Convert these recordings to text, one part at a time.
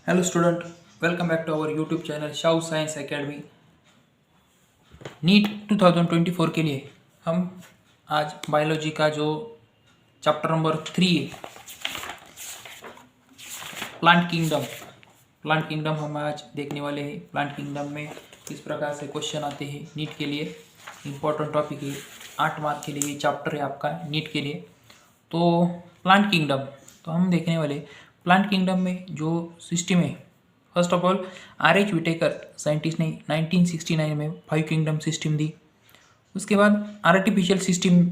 Hello student, welcome back to our YouTube channel शाउ science academy. NEET 2024 के लिए हम आज बायोलॉजी का जो चैप्टर नंबर 3 है, प्लांट किंगडम हम आज देखने वाले हैं। प्लांट किंगडम में किस प्रकार से क्वेश्चन आते हैं नीट के लिए, इम्पोर्टेंट टॉपिक है। 8 मार्क के लिए ये चैप्टर है आपका नीट के लिए। तो प्लांट किंगडम तो हम देखने वाले प्लांट किंगडम में जो सिस्टम है, first of all R.H. Whittaker scientist ने 1969 में 5 किंगडम सिस्टम दी। उसके बाद आर्टिफिशियल सिस्टम,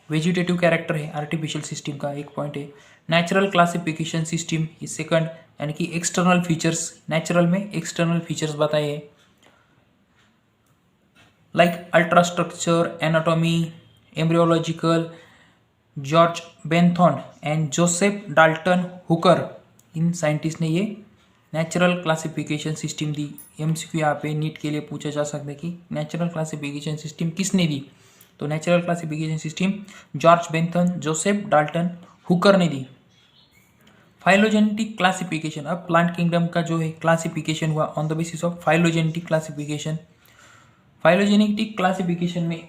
वेजिटेटिव कैरेक्टर है आर्टिफिशियल सिस्टम का, एक पॉइंट है। नेचुरल क्लासिफिकेशन सिस्टम इस सेकंड, यानी कि एक्सटर्नल फीचर्स, नेचुरल में एक्सटर्नल फीचर्स बताए हैं like ultra structure, anatomy, embryological. George Bentham and Joseph Dalton Hooker, इन साइंटिस्ट ने ये नेचुरल क्लासिफिकेशन सिस्टम दी। MCQ यहाँ पे नीट के लिए पूछा जा सकता है कि नेचुरल क्लासिफिकेशन सिस्टम किसने दी, तो natural classification system George Bentham, Joseph Dalton Hooker ने दी। फाइलोजेनेटिक क्लासिफिकेशन, अब प्लांट किंगडम का जो है क्लासिफिकेशन हुआ on the basis of phylogenetic classification. Phylogenetic classification में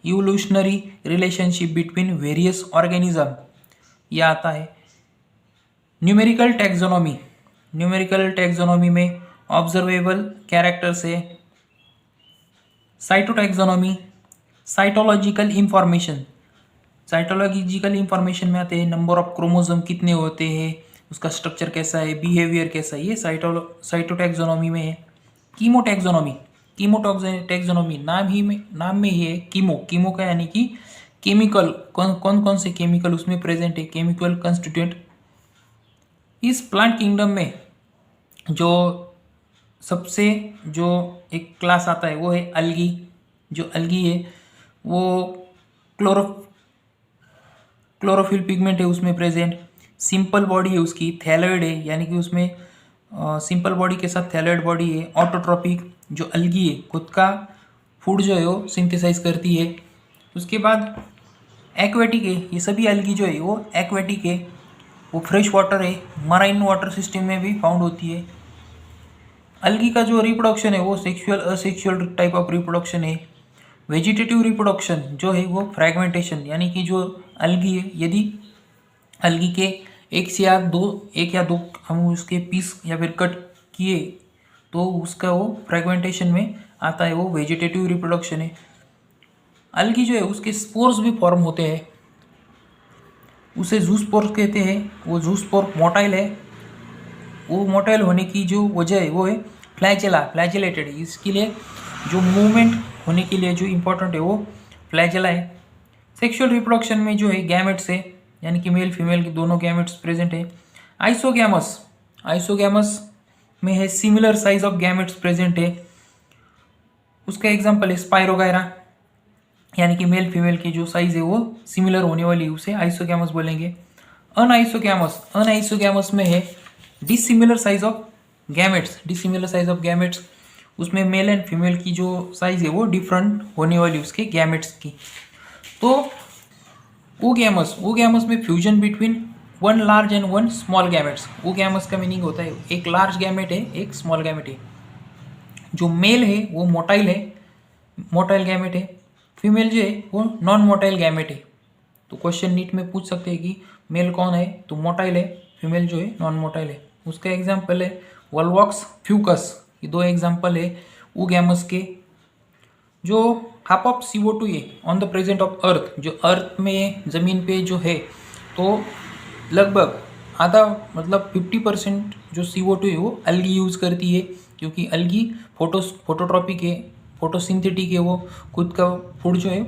evolutionary relationship between various organism यह आता है। न्यूमेरिकल टैक्सोनॉमी में ऑब्जर्वेबल कैरेक्टर से। साइटोटैक्सोनॉमी, साइटोलॉजिकल इंफॉर्मेशन में आते हैं नंबर ऑफ क्रोमोसोम कितने होते हैं, उसका स्ट्रक्चर कैसा है, बिहेवियर कैसा है, ये साइटोटैक्सोनॉमी में है। कीमोटैक्सोनॉमी नाम में ही है कीमो का, यानी कि केमिकल कौन से केमिकल उसमें प्रेजेंट है, केमिकल कंस्टिट्यूएंट। इस प्लांट किंगडम में जो सबसे जो एक क्लास आता है वो है अल्गी। जो अल्गी है वो क्लोरोफिल पिगमेंट है उसमें प्रेजेंट। सिंपल बॉडी है उसकी, थैलॉइड है, यानी कि उसमें सिंपल बॉडी के साथ थैलॉइड बॉडी है। ऑटोट्रॉपिक, जो अल्गी है खुद का फूड जो है वो सिंथेसाइज करती है। उसके बाद एक्वेटिक है, ये सभी अल्गी जो है वो एक्वेटिक है, वो फ्रेश वाटर है, मराइन वाटर सिस्टम में भी फाउंड होती है। अल्गी का जो रिप्रोडक्शन है वो sexual asexual type of reproduction है। वेजिटेटिव रिप्रोडक्शन जो है वो फ्रैगमेंटेशन, यानी कि जो अल्गी है, यदि अल्गी के एक या दो हम उसके पीस या फिर कट किए तो उसका वो फ्रैगमेंटेशन में आता है, वो वेजिटेटिव रिप्रोडक्शन है। अल्गी जो है उसके स्पोर्स भी फॉर्म होते हैं, उसे जूस्पोर कहते हैं। वो जूस्पोर मोटाइल है, वो मोटाइल होने की जो वजह है वो है फ्लैजेलेटेड। इसके लिए जो मूवमेंट होने के लिए जो इम्पोर्टेंट है वो फ्लैजेला है। सेक्सुअल रिप्रोडक्शन में जो है गैमेट्स है, यानी कि मेल फीमेल की दोनों गैमेट्स प्रेजेंट है। आइसोगैमस में है similar size of gametes present है। उसका एग्जांपल है स्पाइरोगायरा, यानी कि मेल फीमेल की जो साइज है वो सिमिलर होने वाली, उसे आइसोगैमस बोलेंगे। अनआइसोगैमस में है डिसिमिलर साइज ऑफ गैमेट्स, उसमें मेल एंड फीमेल की जो साइज है वो डिफरेंट होने वाली उसके गैमेट्स की। तो ओगैमस में fusion between one large and one small gametes. Oogamous का मीनिंग होता है एक लार्ज गैमेट है, एक स्मॉल गैमेट है। जो मेल है वो मोटाइल गैमेट है, फीमेल जो है वो नॉन मोटाइल गैमेट है। तो क्वेश्चन नीट में पूछ सकते हैं कि मेल कौन है, तो मोटाइल है, फीमेल जो है नॉन मोटाइल है। उसका एग्जाम्पल है वॉल्वॉक्स, फ्यूकस, ये दो एग्जाम्पल है ओगैमस के। जो हाफ ऑफ CO2 है on the present of earth, जो अर्थ में ज़मीन पे जो है तो लगभग आधा, मतलब 50% जो CO2 है वो अल्गी यूज़ करती है, क्योंकि अल्गी फोटोट्रॉपिक है, फोटोसिंथेटिक है, वो खुद का फूड जो है